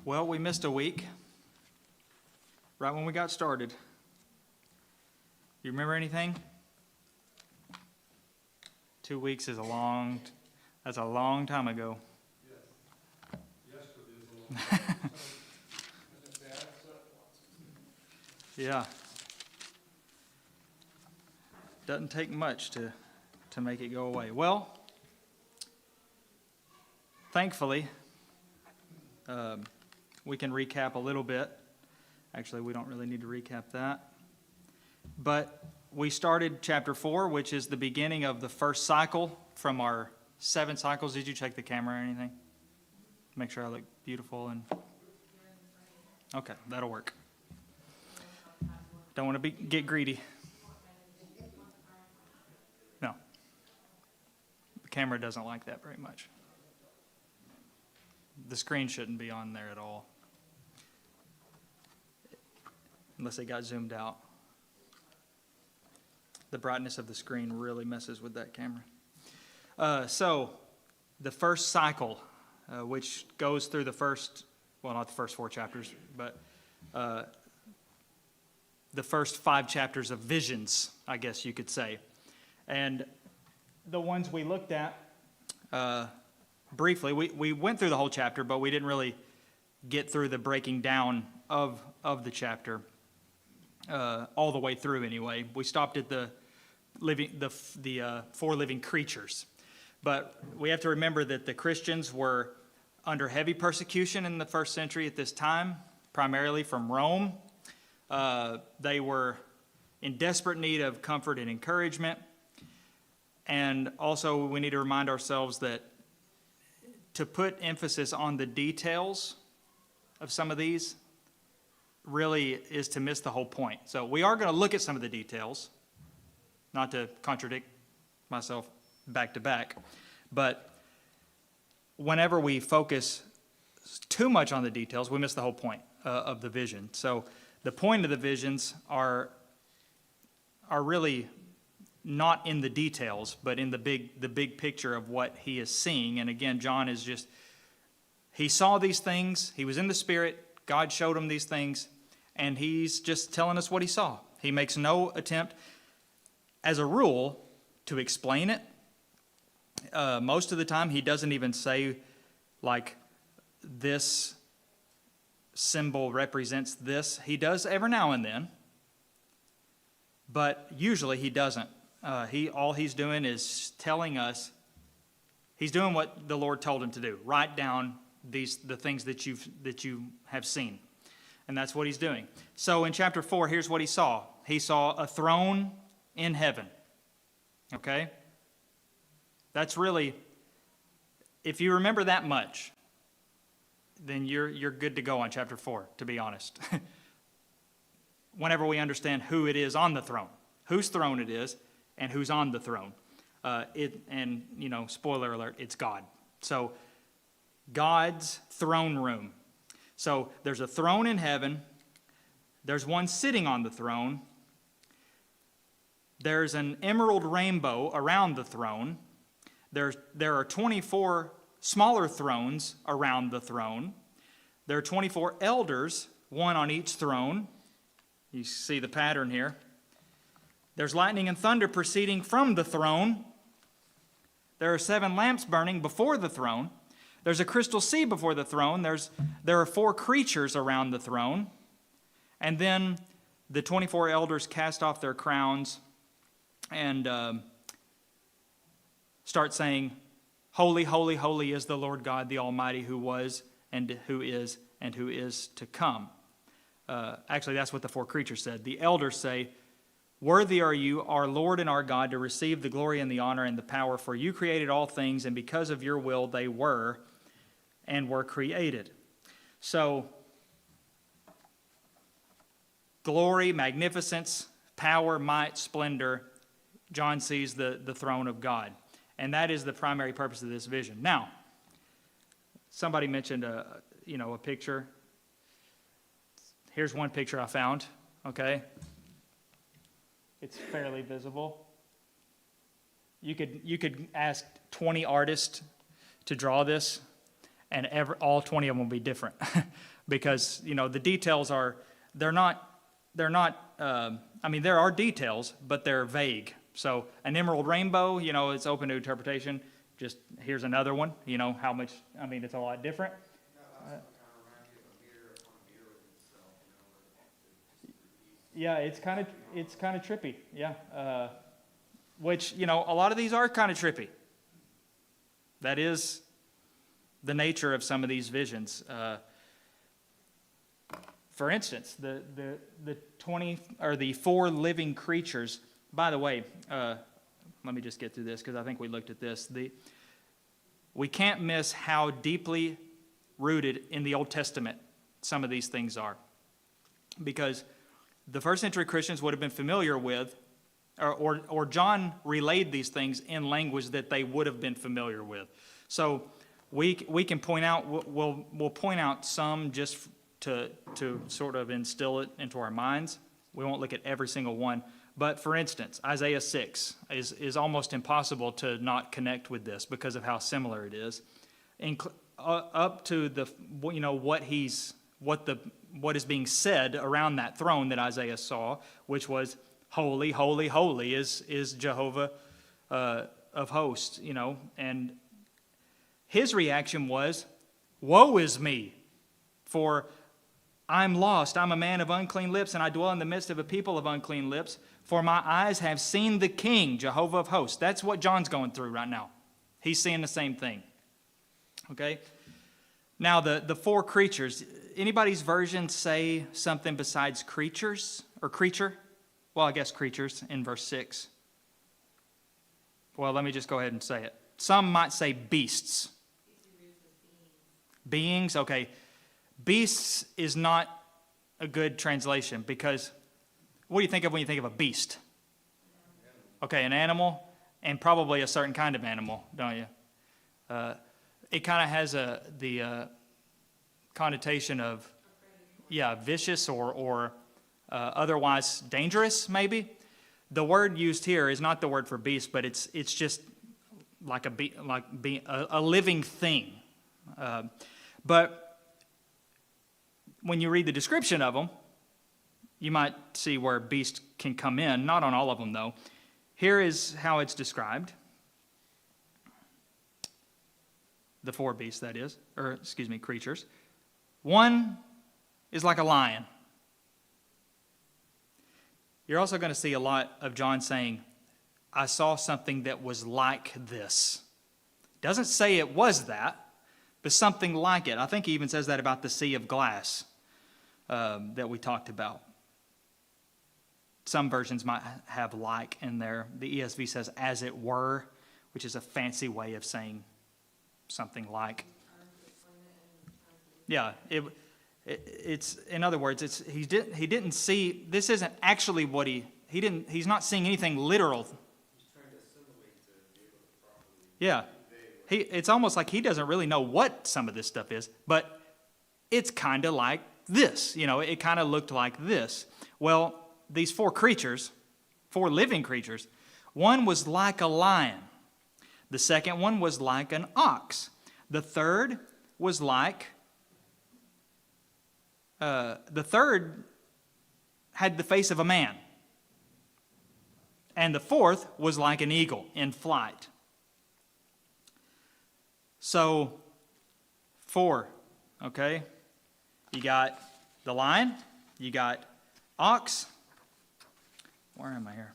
Well, we missed a week right when we got started. You remember anything? 2 weeks is that's a long time ago. Yes. Yesterday is a long time. Yeah. Doesn't take much to make it go away. Well, thankfully, we can recap a little bit. Actually, we don't really need to recap that. But we started chapter 4, which is the beginning of the first cycle from our 7 cycles. Did you check the camera or anything? Make sure I look beautiful and... Okay, that'll work. Don't want to get greedy. No. The camera doesn't like that very much. The screen shouldn't be on there at all. Unless it got zoomed out. The brightness of the screen really messes with that camera. So, the first cycle, which goes through the first, well, not the first 4 chapters, but the first 5 chapters of visions, I guess you could say. And the ones we looked at briefly, we went through the whole chapter, but we didn't really get through the breaking down of the chapter all the way through anyway. We stopped at the 4 living creatures. But we have to remember that the Christians were under heavy persecution in the first century at this time, primarily from Rome. They were in desperate need of comfort and encouragement. And also we need to remind ourselves that to put emphasis on the details of some of these really is to miss the whole point. So we are going to look at some of the details, not to contradict myself back to back, but whenever we focus too much on the details, we miss the whole point of the vision. So the point of the visions are really not in the details, but in the big picture of what he is seeing. And again, John is he saw these things, he was in the Spirit, God showed him these things, and he's just telling us what he saw. He makes no attempt, as a rule, to explain it. Most of the time, he doesn't even say, like, this symbol represents this. He does every now and then, but usually he doesn't. All he's doing is telling us, he's doing what the Lord told him to do. Write down the things that you have seen. And that's what he's doing. So in chapter 4, here's what he saw. He saw a throne in heaven. Okay? That's really, if you remember that much, then you're good to go on chapter 4, to be honest. Whenever we understand who it is on the throne, whose throne it is, and who's on the throne. Spoiler alert, it's God. So, God's throne room. So, there's a throne in heaven. There's one sitting on the throne. There's an emerald rainbow around the throne. There are 24 smaller thrones around the throne. There are 24 elders, one on each throne. You see the pattern here. There's lightning and thunder proceeding from the throne. There are 7 lamps burning before the throne. There's a crystal sea before the throne. There are 4 creatures around the throne. And then the 24 elders cast off their crowns and start saying, "Holy, holy, holy is the Lord God, the Almighty, who was and who is to come." Actually, that's what the 4 creatures said. The elders say, "Worthy are you, our Lord and our God, to receive the glory and the honor and the power, for you created all things, and because of your will they were created." So, glory, magnificence, power, might, splendor, John sees the throne of God. And that is the primary purpose of this vision. Now, somebody mentioned a picture. Here's one picture I found, okay? It's fairly visible. You could ask 20 artists to draw this, and all 20 of them will be different because, the details they're not, I mean, there are details, but they're vague. So an emerald rainbow, it's open to interpretation. Just here's another one, how much, I mean, it's a lot different. Yeah, it's kind of trippy. Yeah. Which, a lot of these are kind of trippy. That is the nature of some of these visions. For instance, the 20 or the 4 living creatures. By the way, let me just get through this because I think we looked at this. We can't miss how deeply rooted in the Old Testament some of these things are, because the first century Christians would have been familiar with, or John relayed these things in language that they would have been familiar with. So we can point out, we'll point out some just to sort of instill it into our minds. We won't look at every single one. But for instance, Isaiah 6 is almost impossible to not connect with this because of how similar it is. Up to the, what is being said around that throne that Isaiah saw, which was holy, holy, holy is Jehovah of hosts, and his reaction was, woe is me, for I'm lost. I'm a man of unclean lips, and I dwell in the midst of a people of unclean lips, for my eyes have seen the King, Jehovah of hosts. That's what John's going through right now. He's seeing the same thing. Okay? Now, the 4 creatures, anybody's version say something besides creatures or creature? Well, I guess creatures in verse 6. Well, let me just go ahead and say it. Some might say beasts. Beings, okay. Beasts is not a good translation because what do you think of when you think of a beast? Okay, an animal, and probably a certain kind of animal, don't you? It kind of has the connotation of, vicious or otherwise dangerous, maybe. The word used here is not the word for beast, but it's just like a living thing. But when you read the description of them, you might see where beast can come in. Not on all of them, though. Here is how it's described. The 4 beasts, that is. Creatures. One is like a lion. You're also going to see a lot of John saying, I saw something that was like this. Doesn't say it was that, but something like it. I think he even says that about the sea of glass that we talked about. Some versions might have like in there. The ESV says as it were, which is a fancy way of saying something like. Yeah, it's in other words, he didn't see. This isn't actually what he's not seeing anything literal. He's trying to assimilate to be able to properly. Yeah, it's almost like he doesn't really know what some of this stuff is, but it's kind of like this. It kind of looked like this. Well, these 4 creatures, 4 living creatures, one was like a lion. The second one was like an ox. The third was like, the third had the face of a man. And the 4th was like an eagle in flight. So, 4, okay? You got the lion, you got ox. Where am I here?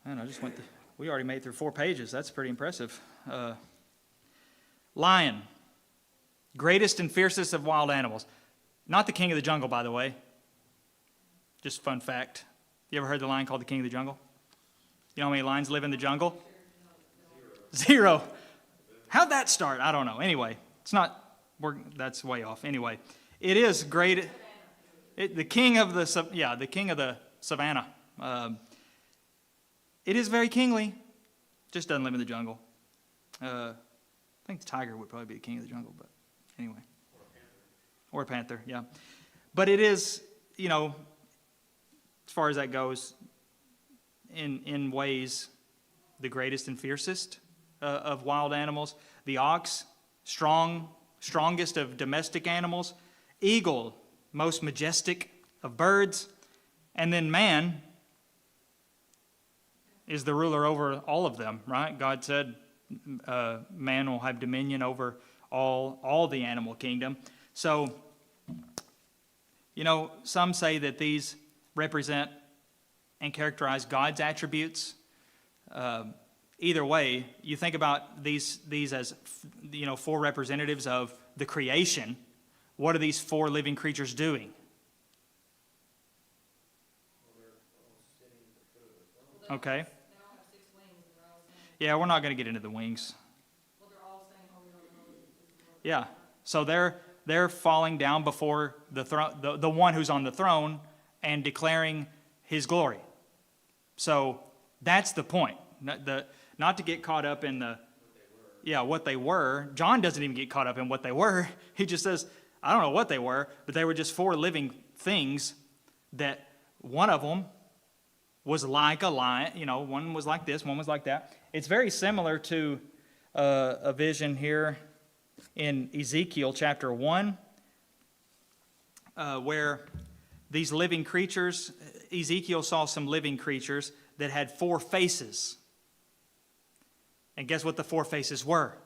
I just we already made it through 4 pages. That's pretty impressive. Lion, greatest and fiercest of wild animals. Not the king of the jungle, by the way. Just fun fact. You ever heard the lion called the king of the jungle? You know how many lions live in the jungle? 0. How'd that start? I don't know. Anyway, that's way off. Anyway, it is great. The king of the savannah. It is very kingly. Just doesn't live in the jungle. I think the tiger would probably be the king of the jungle, but anyway. Or a panther, yeah. But it is, as far as that goes, in ways the greatest and fiercest of wild animals. The ox, strongest of domestic animals. Eagle, most majestic of birds. And then man is the ruler over all of them, right? God said man will have dominion over all the animal kingdom. So, some say that these represent and characterize God's attributes. Either way, you think about these as, four representatives of the creation. What are these four living creatures doing? Okay. Yeah, we're not going to get into the wings. Yeah. So they're falling down before the throne, the one who's on the throne, and declaring his glory. So that's the point. Not to get caught up in what they were. John doesn't even get caught up in what they were. He just says, I don't know what they were, but they were just four living things that one of them was like a lion. One was like this, one was like that. It's very similar to a vision here in Ezekiel chapter 1, where these living creatures, Ezekiel saw some living creatures that had four faces. And guess what the four faces were?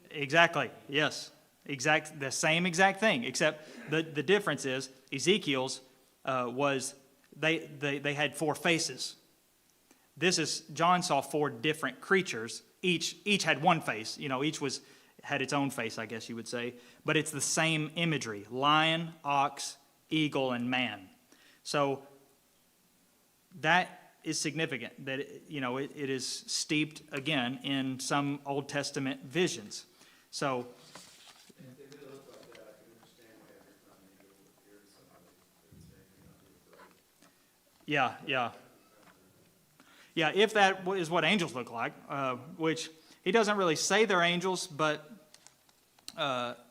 Exactly, yes. The same exact thing, except the difference is Ezekiel's was they had four faces. John saw four different creatures. Each had one face. Each had its own face, I guess you would say. But it's the same imagery: lion, ox, eagle, and man. So that is significant. That it is steeped again in some Old Testament visions. So. If they look like that, I can understand why every time they go here to somebody, they say, Yeah. Yeah, if that is what angels look like, which he doesn't really say they're angels, but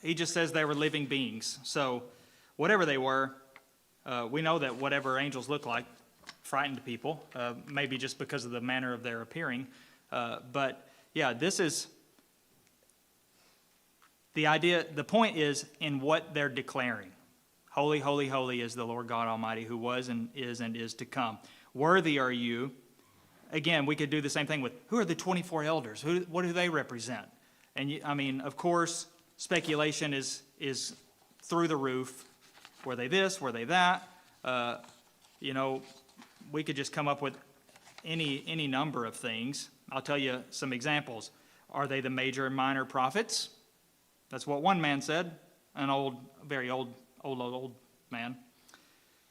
he just says they were living beings. So whatever they were, we know that whatever angels look like frightened people, maybe just because of the manner of their appearing. But yeah, this is the idea. The point is in what they're declaring. Holy, holy, holy is the Lord God Almighty, who was and is to come. Worthy are you. Again, we could do the same thing with, who are the 24 elders? What do they represent? And of course, speculation is through the roof. Were they this? Were they that? We could just come up with any number of things. I'll tell you some examples. Are they the major and minor prophets? That's what one man said, an very old man.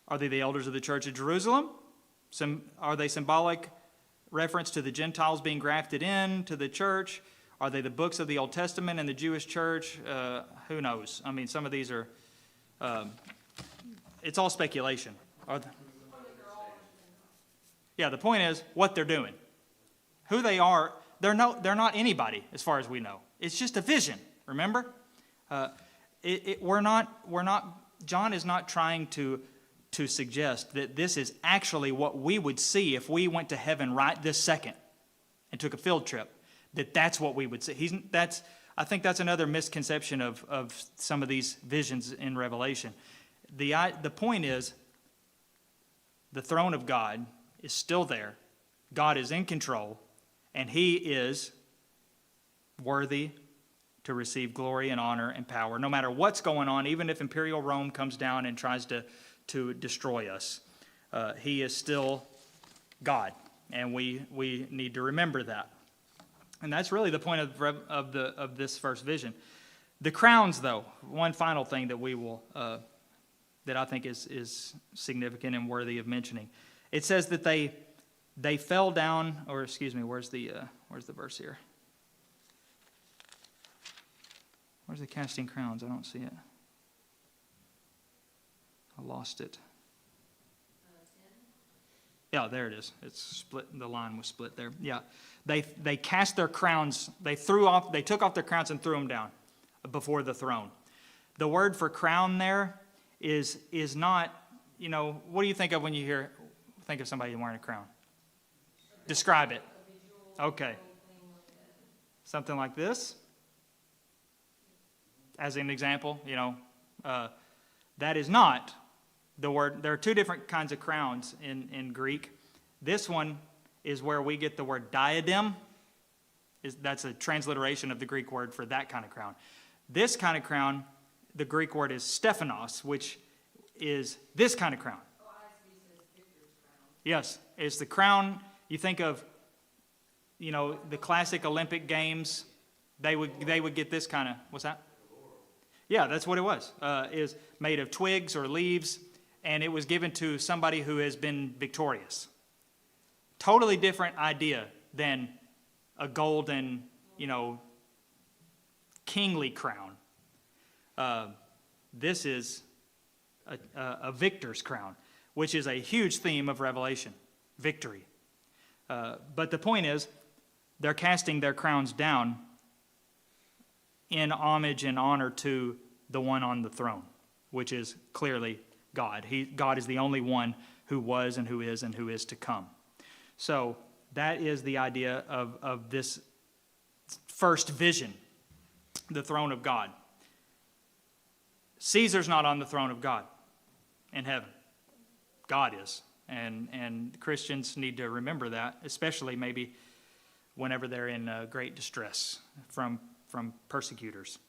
Are they the elders of the church of Jerusalem? Are they symbolic reference to the Gentiles being grafted in to the church? Are they the books of the Old Testament and the Jewish church? Who knows? Some of these are, it's all speculation. Yeah, the point is what they're doing. Who they are, they're not anybody as far as we know. It's just a vision, remember? John is not trying to suggest that this is actually what we would see if we went to heaven right this second and took a field trip, that's what we would see. I think that's another misconception of some of these visions in Revelation. The point is, the throne of God is still there. God is in control, and he is worthy to receive glory and honor and power, no matter what's going on, even if imperial Rome comes down and tries to destroy us. He is still God, and we need to remember that. And that's really the point of this first vision. The crowns, though, one final thing that we will that I think is significant and worthy of mentioning. It says that they fell down, or excuse me, where's the verse here? Where's the casting crowns? I don't see it. I lost it. Yeah, there it is. It's split. The line was split there. Yeah, they cast their crowns. They took off their crowns and threw them down before the throne. The word for crown there is not. What do you think of when you think of somebody wearing a crown? Describe it. Okay. Something like this. As an example, that is not the word. There are two different kinds of crowns in Greek. This one is where we get the word diadem. That's a transliteration of the Greek word for that kind of crown. This kind of crown, the Greek word is Stephanos, which is this kind of crown. Oh, I see. It says victor's crown. Yes, it's the crown. You think of, the classic Olympic Games. They would get this kind of, what's that? Yeah, that's what it was. Is made of twigs or leaves, and it was given to somebody who has been victorious. Totally different idea than a golden, kingly crown. This is a victor's crown, which is a huge theme of Revelation, victory. But the point is, they're casting their crowns down in homage and honor to the one on the throne, which is clearly God. God is the only one who was and who is to come. So that is the idea of this first vision, the throne of God. Caesar's not on the throne of God in heaven. God is. And Christians need to remember that, especially maybe whenever they're in great distress from persecutors.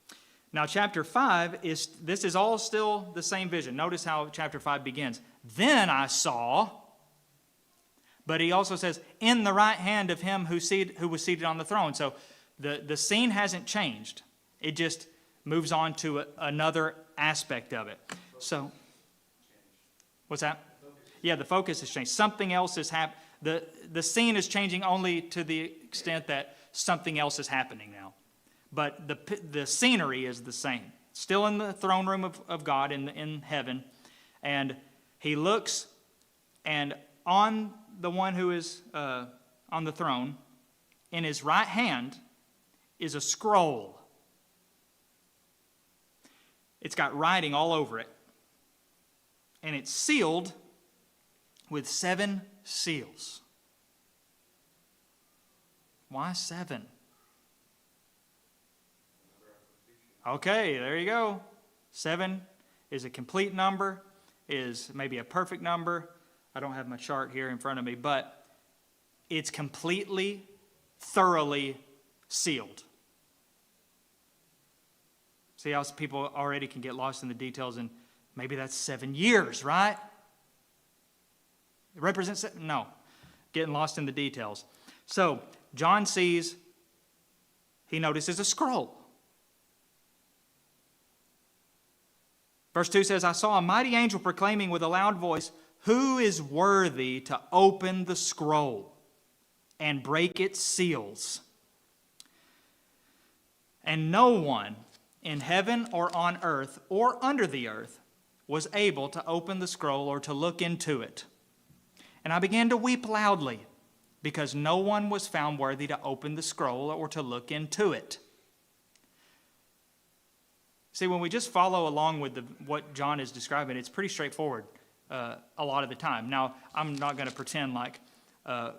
Now, chapter 5 this is all still the same vision. Notice how chapter 5 begins. Then I saw, but he also says, in the right hand of him who was seated on the throne. So the scene hasn't changed. It just moves on to another aspect of it. So, what's that? Yeah, the focus has changed. Something else is happening. The scene is changing only to the extent that something else is happening now. But the scenery is the same. Still in the throne room of God in heaven. And he looks, and on the one who is on the throne, in his right hand is a scroll. It's got writing all over it. And it's sealed with 7 seals. Why 7? Okay, there you go. 7 is a complete number, is maybe a perfect number. I don't have my chart here in front of me, but it's completely, thoroughly sealed. See how people already can get lost in the details, and maybe that's 7 years, right? It represents it? No. Getting lost in the details. So, John sees, he notices a scroll. Verse 2 says, I saw a mighty angel proclaiming with a loud voice, who is worthy to open the scroll and break its seals? And no one in heaven or on earth or under the earth was able to open the scroll or to look into it. And I began to weep loudly, because no one was found worthy to open the scroll or to look into it. See, when we just follow along with what John is describing, it's pretty straightforward a lot of the time. Now, I'm not going to pretend like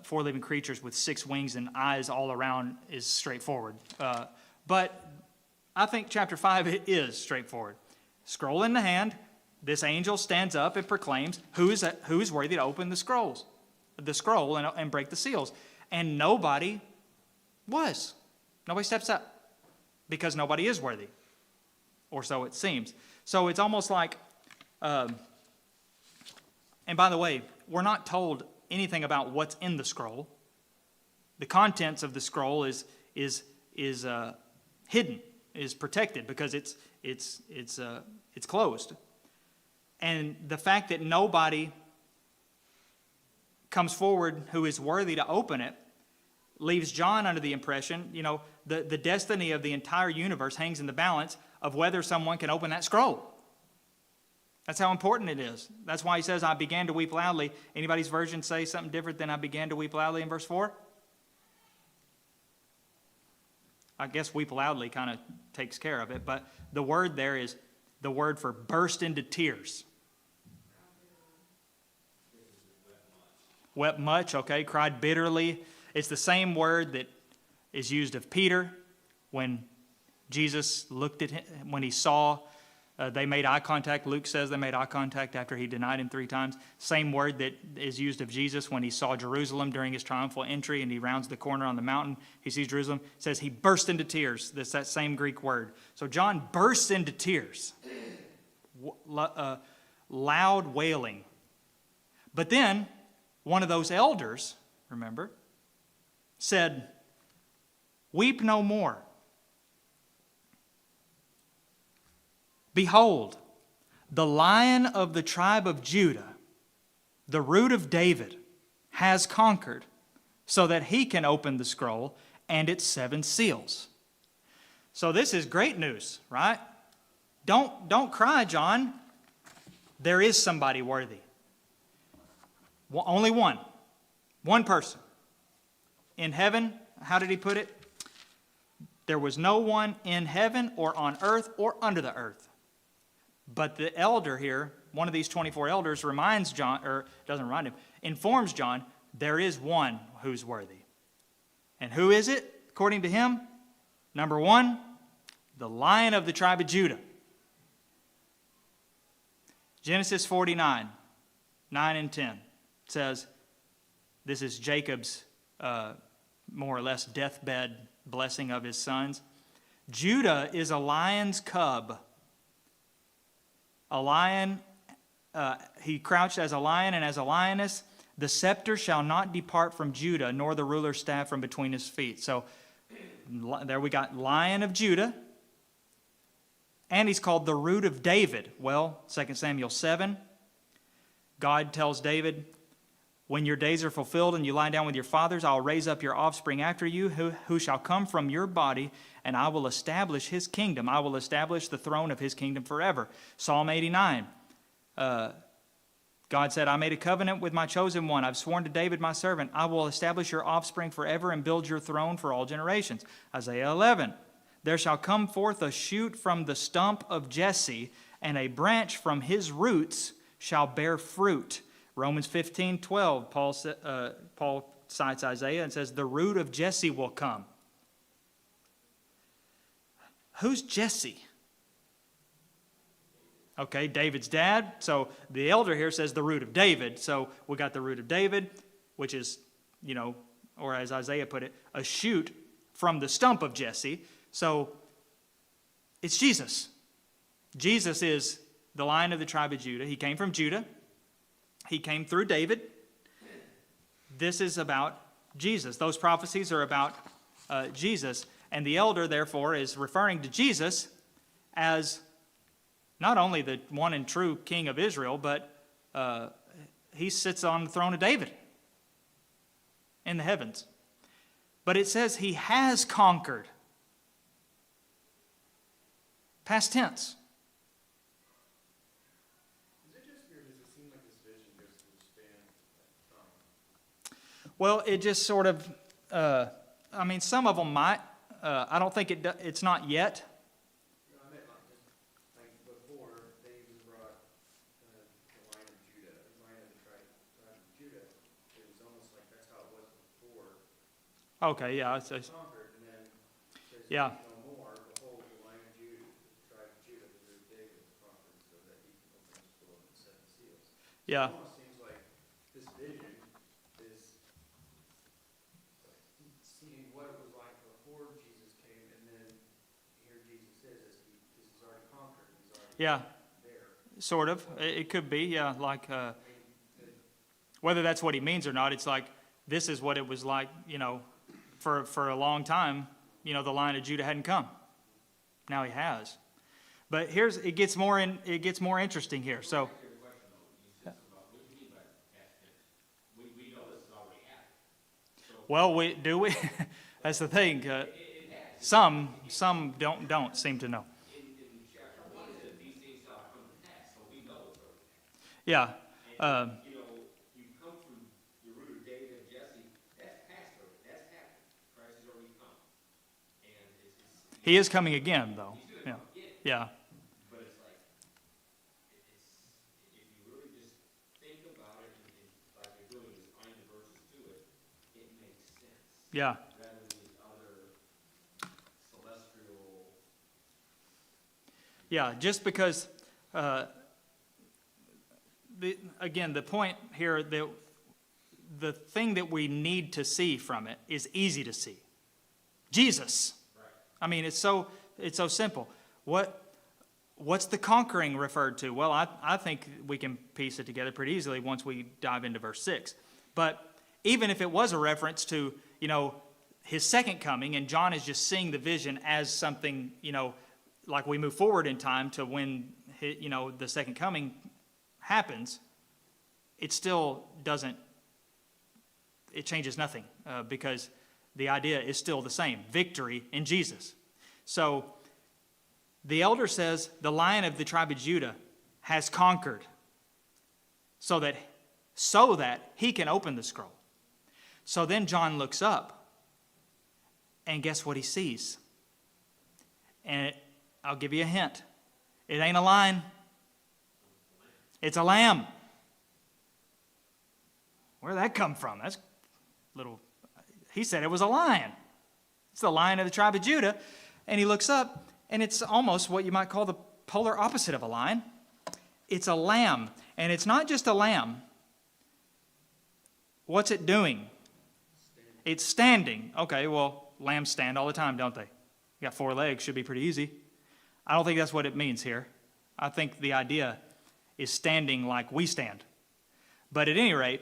4 living creatures with 6 wings and eyes all around is straightforward. But I think chapter 5 is straightforward. Scroll in the hand, this angel stands up and proclaims who's worthy to open the scroll and break the seals. And nobody was. Nobody steps up because nobody is worthy. Or so it seems. So it's almost like, and by the way, we're not told anything about what's in the scroll. The contents of the scroll is hidden, is protected because it's closed. And the fact that nobody comes forward who is worthy to open it leaves John under the impression, the destiny of the entire universe hangs in the balance of whether someone can open that scroll. That's how important it is. That's why he says, I began to weep loudly. Anybody's version say something different than I began to weep loudly in verse 4? I guess weep loudly kind of takes care of it, but the word there is the word for burst into tears. wept much, okay, cried bitterly. It's the same word that is used of Peter when Jesus looked at him, when he saw, they made eye contact. Luke says they made eye contact after he denied him 3 times. Same word that is used of Jesus when he saw Jerusalem during his triumphal entry and he rounds the corner on the mountain. He sees Jerusalem. It says he burst into tears. That's that same Greek word. So John bursts into tears. Loud wailing. But then one of those elders, remember, said, "Weep no more. Behold, the Lion of the tribe of Judah, the root of David, has conquered, so that he can open the scroll and its 7 seals." So this is great news, right? Don't cry, John. There is somebody worthy. Only one. One person. In heaven, how did he put it? There was no one in heaven or on earth or under the earth. But the elder here, one of these 24 elders, reminds John, or doesn't remind him, informs John, there is one who's worthy. And who is it, according to him? Number 1, the Lion of the tribe of Judah. Genesis 49, 9 and 10 says, this is Jacob's more or less deathbed blessing of his sons. Judah is a lion's cub. A lion, he crouched as a lion and as a lioness. The scepter shall not depart from Judah, nor the ruler's staff from between his feet. So there we got Lion of Judah. And he's called the root of David. Well, 2 Samuel 7, God tells David, when your days are fulfilled and you lie down with your fathers, I'll raise up your offspring after you, who shall come from your body, and I will establish his kingdom. I will establish the throne of his kingdom forever. Psalm 89. God said, I made a covenant with my chosen one. I've sworn to David, my servant. I will establish your offspring forever and build your throne for all generations. Isaiah 11. There shall come forth a shoot from the stump of Jesse, and a branch from his roots shall bear fruit. Romans 15:12, Paul cites Isaiah and says, the root of Jesse will come. Who's Jesse? Okay, David's dad. So the elder here says the root of David. So we got the root of David, which is, or as Isaiah put it, a shoot from the stump of Jesse. So it's Jesus. Jesus is the Lion of the tribe of Judah. He came from Judah. He came through David. This is about Jesus. Those prophecies are about Jesus. And the elder, therefore, is referring to Jesus as not only the one and true King of Israel, but he sits on the throne of David in the heavens. But it says he has conquered. Past tense. Well, it just sort of, some of them might. I don't think it's not yet. No, I meant just like before David brought the line of Judah, the line of the tribe of Judah. It was almost like that's how it was before. Okay, yeah. Conquered, and then it says, yeah. No more, behold, the line of Judah, the tribe of Judah, the root of David was conquered, so that he can open the scroll and 7 seals. Yeah. It almost seems like this vision is seeing what it was like before Jesus came, and then here Jesus is, as this is already conquered. He's already there. Sort of. It could be, yeah. Like, whether that's what he means or not, it's like, this is what it was like, for a long time, the Lion of Judah hadn't come. Now he has. But it gets more interesting here. So, well, do we? That's the thing. Some don't seem to know. Yeah. You come from the root of David and Jesse. That's past already. That's happened. Christ has already come, and he is coming again, though. He's Yeah. come again. Yeah. But it's like if you really just think about it, and like they're doing this, find the Yeah. rather than these other celestial. Yeah, just because, the point here, the thing that we need to see from it is easy to see. Jesus. Right. I mean, it's so simple. What's the conquering referred to? Well, I think we can piece it together pretty easily once we dive into verse 6. But even if it was a reference to, his second coming, and John is just seeing the vision as something, like we move forward in time to when, the second coming happens, it still doesn't, it changes nothing because the idea is still the same, victory in Jesus. So the elder says the Lion of the tribe of Judah has conquered so that he can open the scroll. So then John looks up, and guess what he sees? And I'll give you a hint. It ain't a lion. It's a lamb. Where'd that come from? That's little. He said it was a lion. It's the Lion of the tribe of Judah. And he looks up, and it's almost what you might call the polar opposite of a lion. It's a lamb. And it's not just a lamb. What's it doing? It's standing. Okay, well, lambs stand all the time, don't they? You got 4 legs, should be pretty easy. I don't think that's what it means here. I think the idea is standing like we stand. But at any rate,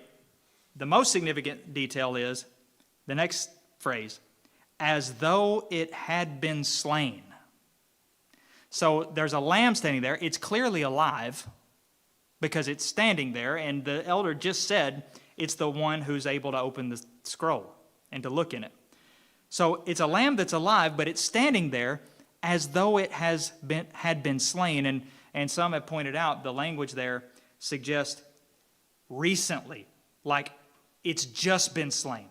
the most significant detail is the next phrase, as though it had been slain. So there's a lamb standing there. It's clearly alive because it's standing there, and the elder just said it's the one who's able to open the scroll and to look in it. So it's a lamb that's alive, but it's standing there as though it had been slain. And some have pointed out the language there suggests recently, like it's just been slain.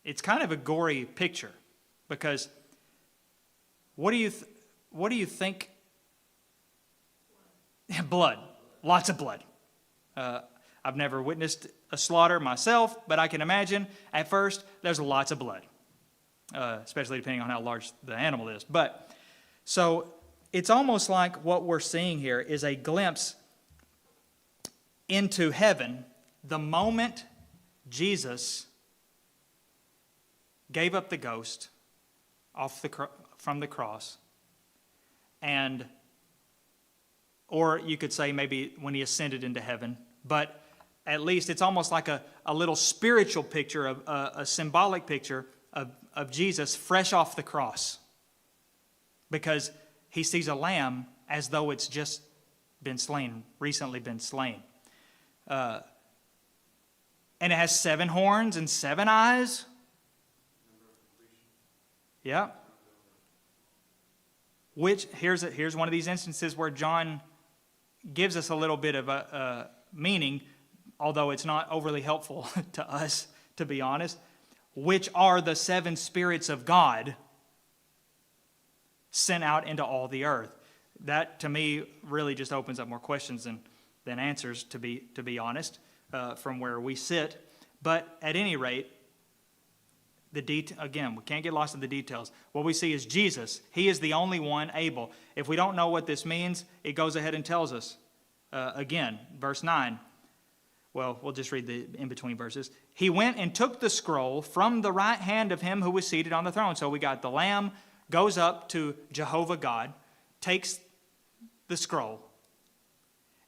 It's kind of a gory picture because what do you think? Blood, lots of blood. I've never witnessed a slaughter myself, but I can imagine at first there's lots of blood, especially depending on how large the animal is. But so it's almost like what we're seeing here is a glimpse into heaven the moment Jesus gave up the ghost from the cross, or you could say maybe when he ascended into heaven, but at least it's almost like a little spiritual picture, of a symbolic picture of Jesus fresh off the cross, because he sees a lamb as though it's just been slain, recently been slain. And it has 7 horns and 7 eyes. Yeah. Which, here's one of these instances where John gives us a little bit of a meaning, although it's not overly helpful to us, to be honest. Which are the 7 spirits of God sent out into all the earth? That, to me, really just opens up more questions than answers, to be honest, from where we sit. But at any rate, again, we can't get lost in the details. What we see is Jesus. He is the only one able. If we don't know what this means, it goes ahead and tells us. Again, verse 9. Well, we'll just read the in-between verses. He went and took the scroll from the right hand of him who was seated on the throne. So we got the Lamb goes up to Jehovah God, takes the scroll.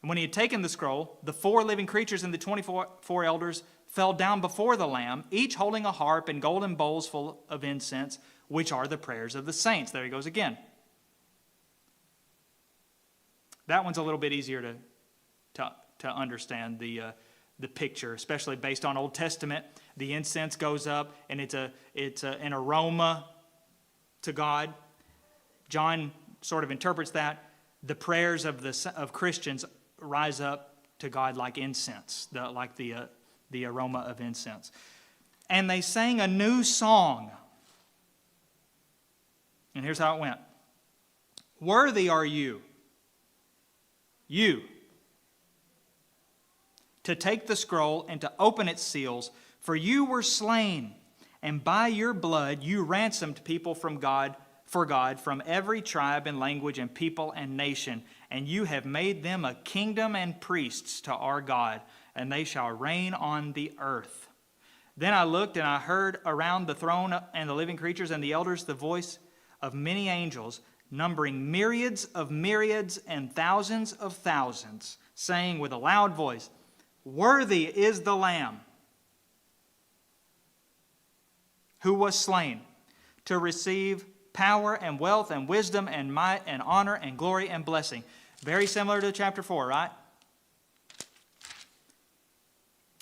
And when he had taken the scroll, the 4 living creatures and the 24 elders fell down before the Lamb, each holding a harp and golden bowls full of incense, which are the prayers of the saints. There he goes again. That one's a little bit easier to understand the picture, especially based on Old Testament. The incense goes up, and it's an aroma to God. John sort of interprets that. The prayers of Christians rise up to God like incense, like the aroma of incense. And they sang a new song. And here's how it went. Worthy are you, to take the scroll and to open its seals, For you were slain, and by your blood you ransomed people for God from every tribe and language and people and nation, and you have made them a kingdom and priests to our God, and they shall reign on the earth. Then I looked, and I heard around the throne and the living creatures and the elders the voice of many angels, numbering myriads of myriads and thousands of thousands, saying with a loud voice, Worthy is the Lamb who was slain to receive power and wealth and wisdom and might and honor and glory and blessing. Very similar to chapter 4, right?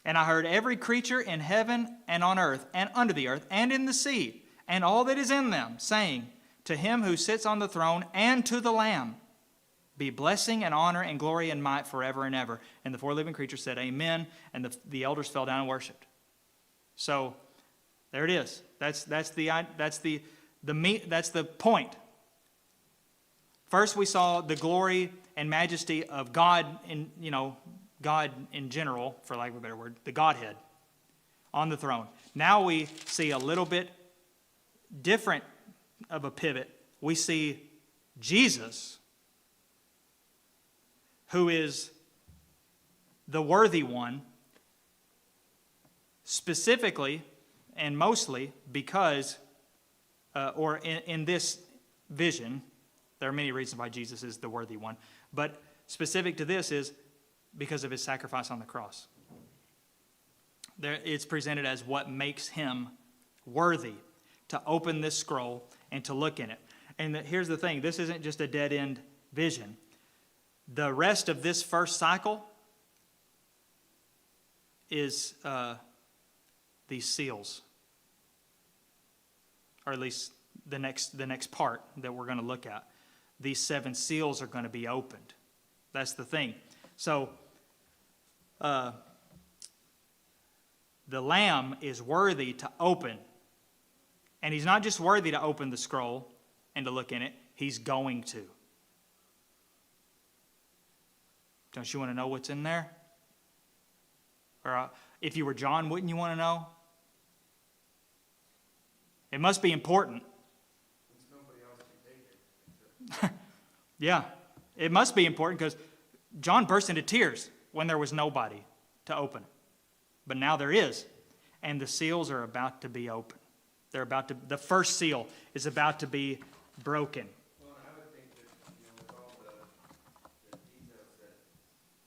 And I heard every creature in heaven and on earth and under the earth and in the sea and all that is in them, saying, To him who sits on the throne and to the Lamb be blessing and honor and glory and might forever and ever. And the four living creatures said, Amen. And the elders fell down and worshipped. So there it is. That's the point. First, we saw the glory and majesty of God God in general, for lack of a better word, the Godhead on the throne. Now we see a little bit different of a pivot. We see Jesus, who is the worthy one, specifically and mostly because, in this vision, there are many reasons why Jesus is the worthy one, but specific to this is because of his sacrifice on the cross. It's presented as what makes him worthy to open this scroll and to look in it. And here's the thing, this isn't just a dead-end vision. The rest of this first cycle is these seals, or at least the next part that we're going to look at. These 7 seals are going to be opened. That's the thing. So, the Lamb is worthy to open. And he's not just worthy to open the scroll and to look in it, he's going to. Don't you want to know what's in there? Or if you were John, wouldn't you want to know? It must be important. Since nobody else can take it. Yeah, it must be important because John burst into tears when there was nobody to open. But now there is. And the seals are about to be opened. The first seal is about to be broken. Well, and I would think that, with all the details that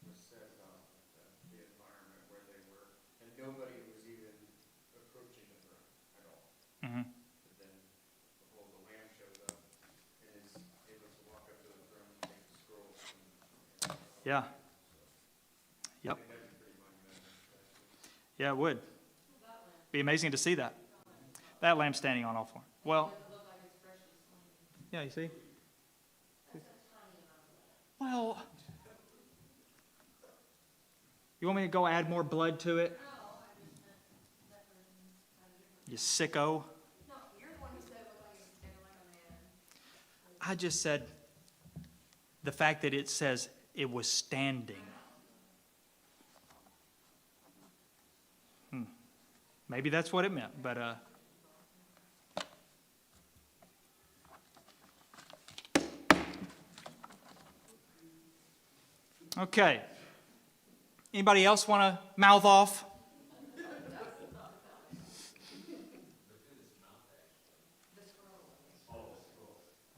was said about the environment where they were, and nobody was even approaching the throne at all. Mm-hmm. But then, behold, the Lamb shows up and is able to walk up to the throne and take the scroll. Yeah. Yep. Yeah, it would. Be amazing to see that. That lamb standing on all four. Well, yeah, you see? Well, you want me to go add more blood to it? You sicko. No, you're the one who said it looked like it's standing like a man. I just said the fact that it says it was standing. Maybe that's what it meant, but okay. Anybody else want to mouth off?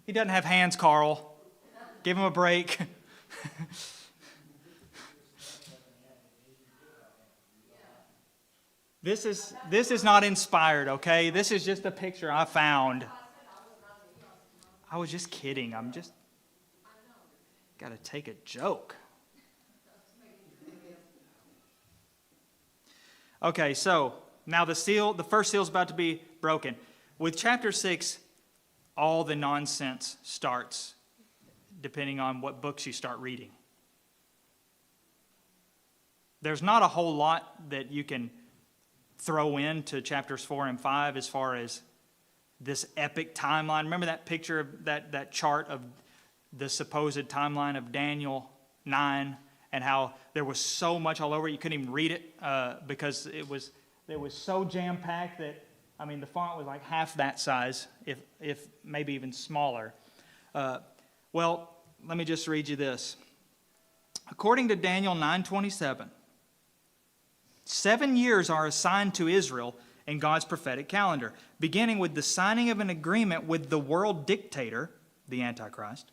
He doesn't have hands, Carl. Give him a break. This is not inspired, okay? This is just a picture I found. I was just kidding. I'm just got to take a joke. Okay, so now the first seal is about to be broken. With chapter 6, all the nonsense starts, depending on what books you start reading. There's not a whole lot that you can throw into chapters 4 and 5 as far as this epic timeline. Remember that picture of that chart of the supposed timeline of Daniel 9 and how there was so much all over you couldn't even read it because it was that was so jam-packed that, I mean, the font was like half that size, if maybe even smaller. Well, let me just read you this. According to Daniel 9:27, 7 years are assigned to Israel in God's prophetic calendar, beginning with the signing of an agreement with the world dictator, the Antichrist,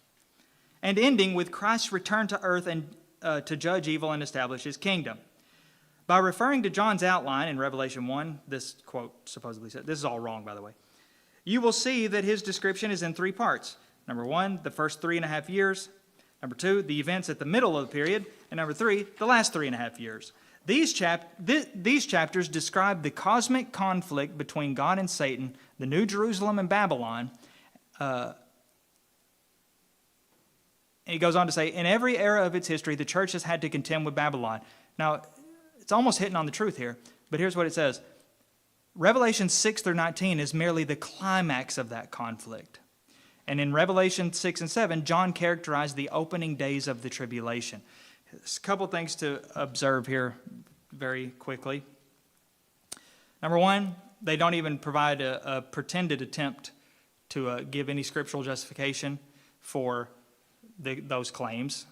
and ending with Christ's return to earth and to judge evil and establish his kingdom. By referring to John's outline in Revelation 1, this quote supposedly said, this is all wrong, by the way, you will see that his description is in 3 parts. Number 1, the first 3.5 years. Number 2, the events at the middle of the period. And number 3, the last 3.5 years. These chapters describe the cosmic conflict between God and Satan, the New Jerusalem and Babylon. And he goes on to say, in every era of its history, the church has had to contend with Babylon. Now, it's almost hitting on the truth here, but here's what it says. Revelation 6 through 19 is merely the climax of that conflict. And in Revelation 6 and 7, John characterized the opening days of the tribulation. There's a couple things to observe here very quickly. Number 1, they don't even provide a pretended attempt to give any scriptural justification for those claims.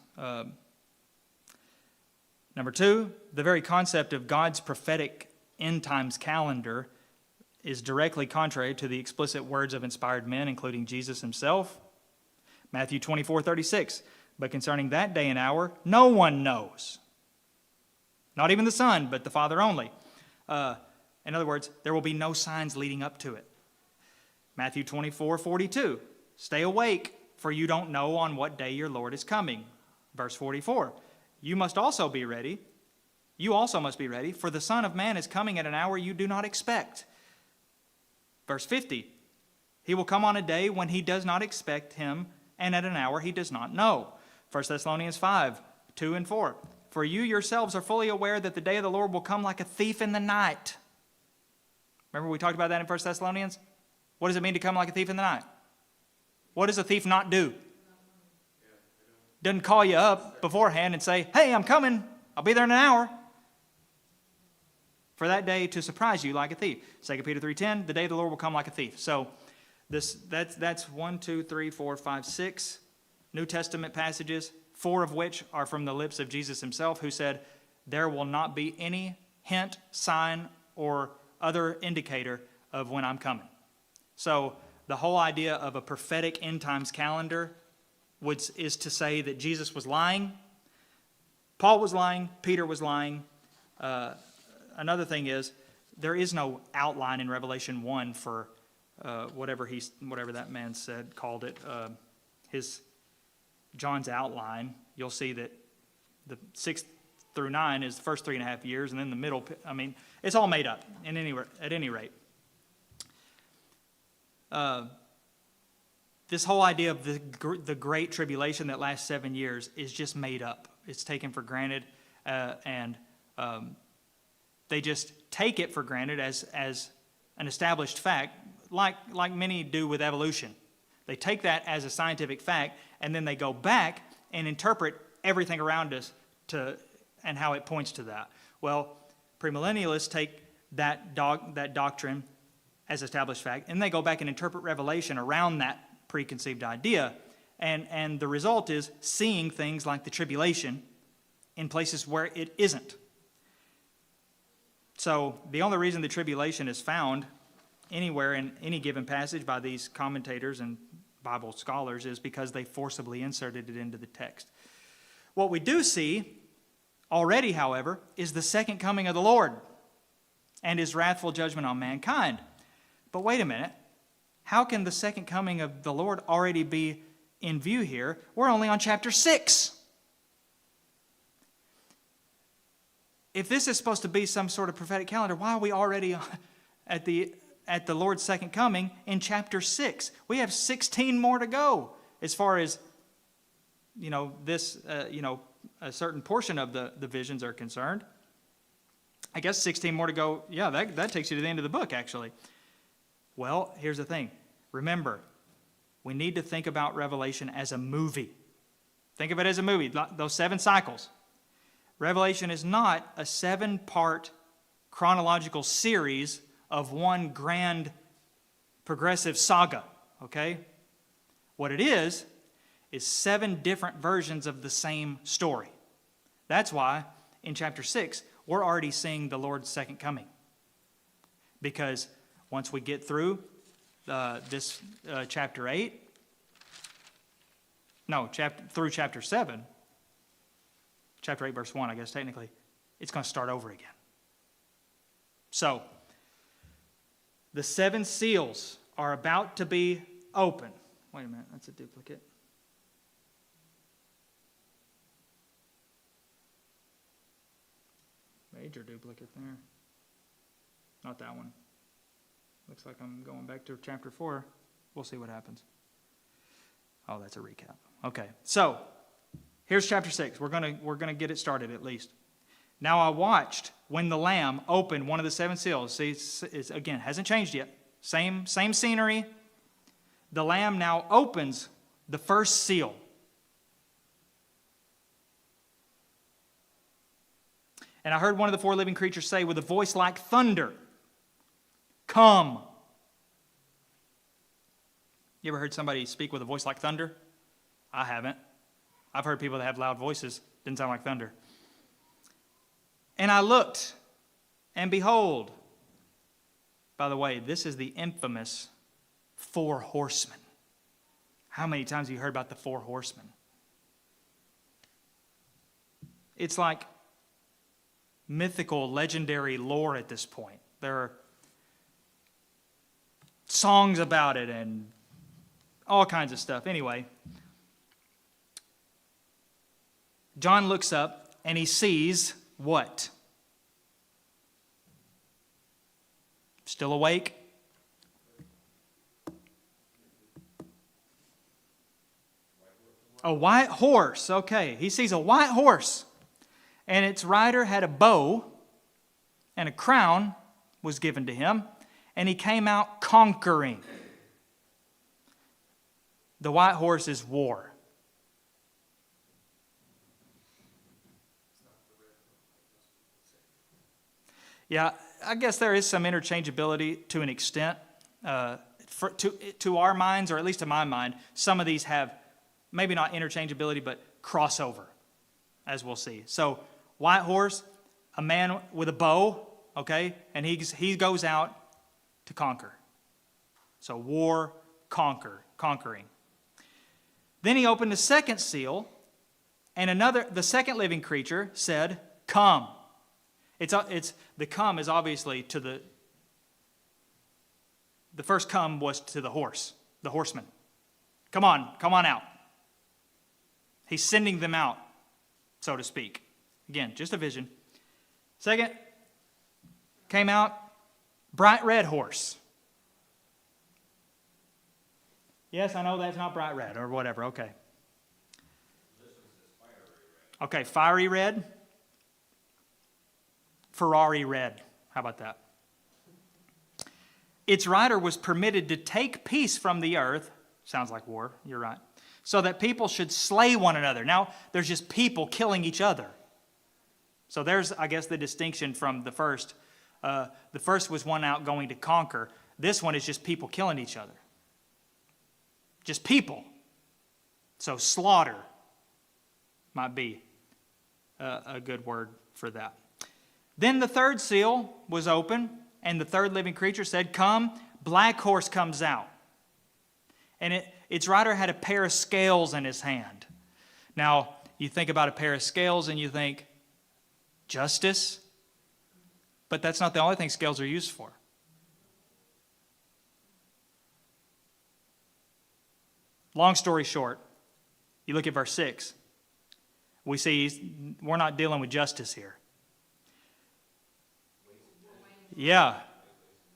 Number 2, the very concept of God's prophetic end times calendar is directly contrary to the explicit words of inspired men, including Jesus himself. Matthew 24:36, but concerning that day and hour, no one knows. Not even the Son, but the Father only. In other words, there will be no signs leading up to it. Matthew 24:42, stay awake, for you don't know on what day your Lord is coming. Verse 44, you also must be ready, for the Son of Man is coming at an hour you do not expect. Verse 50, he will come on a day when he does not expect him, and at an hour he does not know. 1 Thessalonians 5:2 and 4, for you yourselves are fully aware that the day of the Lord will come like a thief in the night. Remember we talked about that in 1 Thessalonians? What does it mean to come like a thief in the night? What does a thief not do? Doesn't call you up beforehand and say, hey, I'm coming. I'll be there in an hour. For that day to surprise you like a thief. 2 Peter 3:10, the day of the Lord will come like a thief. So that's 1, 2, 3, 4, 5, 6 New Testament passages, 4 of which are from the lips of Jesus himself, who said, there will not be any hint, sign, or other indicator of when I'm coming. So the whole idea of a prophetic end times calendar is to say that Jesus was lying, Paul was lying, Peter was lying. Another thing is, there is no outline in Revelation 1 for whatever that man called it, John's outline. You'll see that the 6 through 9 is the first 3.5 years, and then the middle, I mean, it's all made up at any rate. This whole idea of the Great Tribulation that lasts 7 years is just made up. It's taken for granted, and they just take it for granted as an established fact, like many do with evolution. They take that as a scientific fact, and then they go back and interpret everything around us and how it points to that. Well, premillennialists take that doctrine as established fact, and they go back and interpret Revelation around that preconceived idea, and the result is seeing things like the tribulation in places where it isn't. So the only reason the tribulation is found anywhere in any given passage by these commentators and Bible scholars is because they forcibly inserted it into the text. What we do see already, however, is the second coming of the Lord and his wrathful judgment on mankind. But wait a minute. How can the second coming of the Lord already be in view here? We're only on chapter 6. If this is supposed to be some sort of prophetic calendar, why are we already at the Lord's second coming in chapter 6? We have 16 more to go as far as, a certain portion of the visions are concerned. I guess 16 more to go. Yeah, that takes you to the end of the book, actually. Well, here's the thing. Remember, we need to think about Revelation as a movie. Think of it as a movie, those 7 cycles. Revelation is not a 7-part chronological series of one grand progressive saga, okay? What it is 7 different versions of the same story. That's why in chapter 6, we're already seeing the Lord's second coming. Because once we get through this chapter 8, through chapter 7, chapter 8, verse 1, I guess technically, it's going to start over again. So, the 7 seals are about to be opened. Wait a minute, that's a duplicate. Major duplicate there. Not that one. Looks like I'm going back to chapter 4. We'll see what happens. Oh, that's a recap. Okay, so here's chapter 6. We're gonna get it started at least. Now I watched when the Lamb opened one of the 7 seals. See, it's again, hasn't changed yet. Same scenery. The Lamb now opens the first seal. And I heard one of the 4 living creatures say with a voice like thunder, "Come." You ever heard somebody speak with a voice like thunder? I haven't. I've heard people that have loud voices. Didn't sound like thunder. And I looked, and behold, by the way, this is the infamous 4 horsemen. How many times have you heard about the 4 horsemen? It's like mythical, legendary lore at this point. There are songs about it and all kinds of stuff. Anyway, John looks up and he sees what? Still awake? A white horse. Okay, he sees a white horse. And its rider had a bow, and a crown was given to him, and he came out conquering. The white horse is war. Yeah, I guess there is some interchangeability to an extent. To our minds, or at least to my mind, some of these have maybe not interchangeability, but crossover, as we'll see. So, white horse, a man with a bow, okay, and he goes out to conquer. So war, conquering. Then he opened the second seal, and the second living creature said, "Come." It's the come is obviously to the first come was to the horseman. Come on out. He's sending them out, so to speak. Again, just a vision. Second, came out, bright red horse. Yes, I know that's not bright red or whatever. Okay. Okay, fiery red. Ferrari red. How about that? Its rider was permitted to take peace from the earth. Sounds like war. You're right. So that people should slay one another. Now, there's just people killing each other. So there's, I guess, the distinction from the first. The first was one out going to conquer. This one is just people killing each other. Just people. So slaughter might be a good word for that. Then the third seal was open, and the third living creature said, "Come." Black horse comes out. And its rider had a pair of scales in his hand. Now, you think about a pair of scales and you think, justice? But that's not the only thing scales are used for. Long story short, you look at verse 6. We see we're not dealing with justice here. Yeah.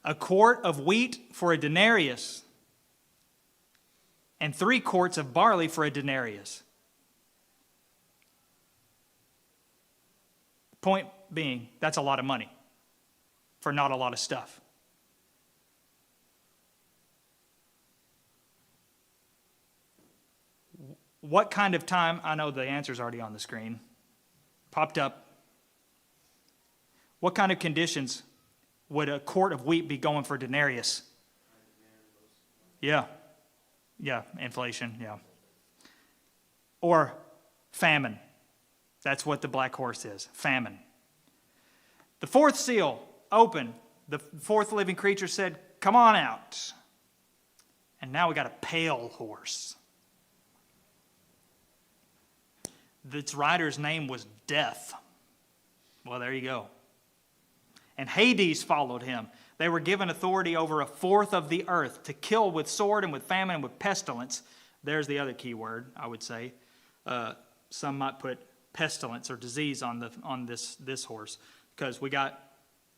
A quart of wheat for a denarius, and 3 quarts of barley for a denarius. Point being, that's a lot of money for not a lot of stuff. What kind of time? I know the answer's already on the screen. Popped up. What kind of conditions would a quart of wheat be going for denarius? Yeah. Yeah, inflation, yeah. Or famine. That's what the black horse is, famine. The fourth seal, open. The fourth living creature said, come on out. And now we got a pale horse. Its rider's name was Death. Well, there you go. And Hades followed him. They were given authority over a fourth of the earth to kill with sword and with famine and with pestilence. There's the other key word, I would say. Some might put pestilence or disease on this horse, because we got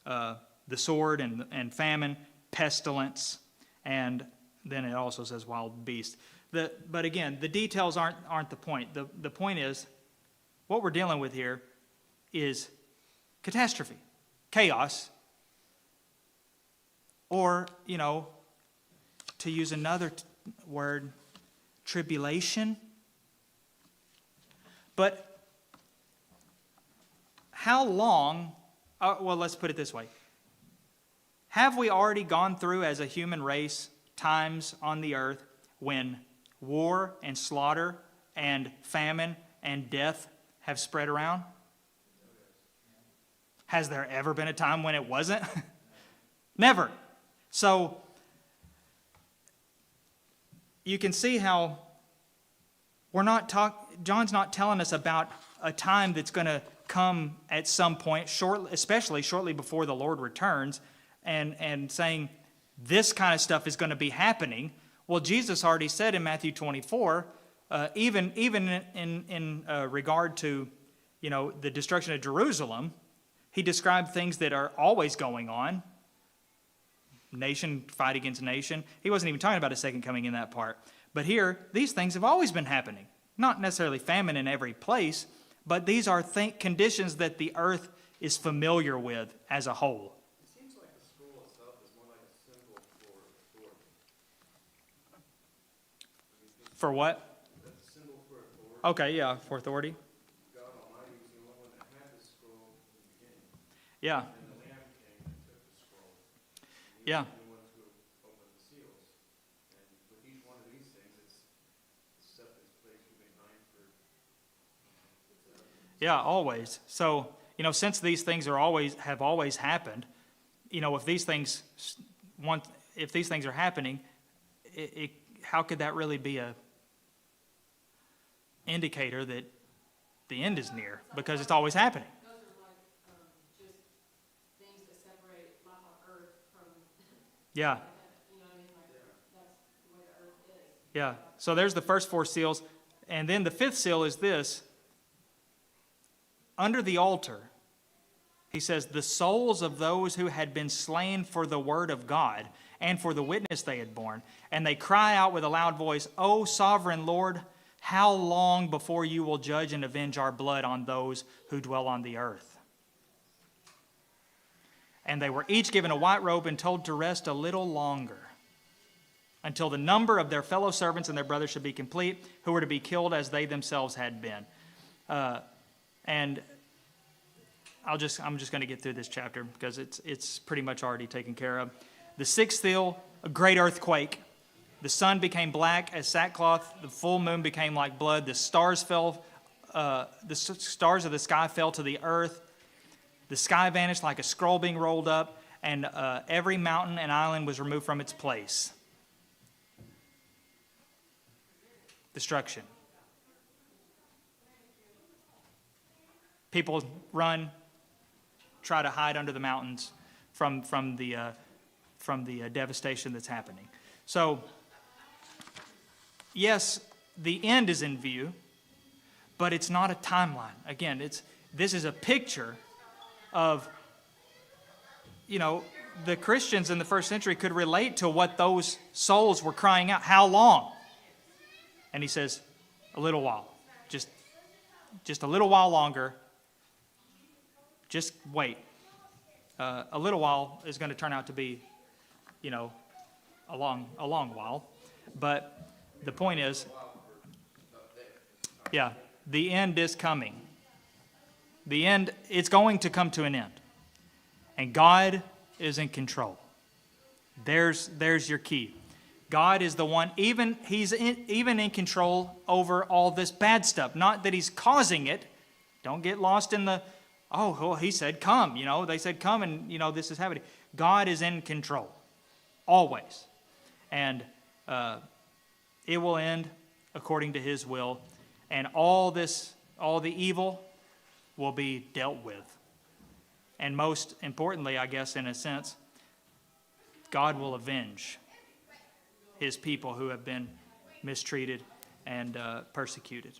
the sword and famine, pestilence, and then it also says wild beast. But again, the details aren't the point. The point is, what we're dealing with here is catastrophe, chaos, or, to use another word, tribulation. But how long, well, let's put it this way. Have we already gone through as a human race times on the earth when war and slaughter and famine and death have spread around? Has there ever been a time when it wasn't? Never. So you can see how John's not telling us about a time that's going to come at some point, especially shortly before the Lord returns, and saying this kind of stuff is going to be happening. Well, Jesus already said in Matthew 24, even in regard to the destruction of Jerusalem, he described things that are always going on. Nation fight against nation. He wasn't even talking about a second coming in that part. But here, these things have always been happening. Not necessarily famine in every place, but these are conditions that the earth is familiar with as a whole. It seems like the scroll itself is more like a symbol for authority. For what? That's a symbol for authority. Okay, yeah, for authority. God Almighty was the only one that had the scroll in the beginning. Yeah, And the Lamb came and took the scroll. And he yeah. was the only one to open the seals. And with each one of these things, it's stuff that's placed behind for. Yeah, always. So, since these things have always happened, if these things are happening, how could that really be a indicator that the end is near? Because it's always happening. Those are like, just things that separate life on earth from, Yeah, you know what I mean? Like, that's the way the earth is. yeah. So there's the first four seals. And then the fifth seal is this. Under the altar, he says, the souls of those who had been slain for the word of God and for the witness they had borne. And they cry out with a loud voice, O sovereign Lord, how long before you will judge and avenge our blood on those who dwell on the earth? And they were each given a white robe and told to rest a little longer, until the number of their fellow servants and their brothers should be complete, who were to be killed as they themselves had been. And I'm just going to get through this chapter because it's pretty much already taken care of. The sixth seal, a great earthquake. The sun became black as sackcloth. The full moon became like blood. The stars fell. The stars of the sky fell to the earth. The sky vanished like a scroll being rolled up, and every mountain and island was removed from its place. Destruction. People run, try to hide under the mountains from the devastation that's happening. So, yes, the end is in view, but it's not a timeline. Again, this is a picture of, the Christians in the first century could relate to what those souls were crying out. How long? And he says, a little while. Just a little while longer. Just wait. A little while is going to turn out to be, a long while. But the point is, yeah, the end is coming. The end, it's going to come to an end. And God is in control. There's your key. God is the one, He's even in control over all this bad stuff. Not that He's causing it. Don't get lost in the, oh, well, He said come. They said come and, this is happening. God is in control. Always. And it will end according to His will. And all the evil will be dealt with. And most importantly, I guess, in a sense, God will avenge His people who have been mistreated and persecuted.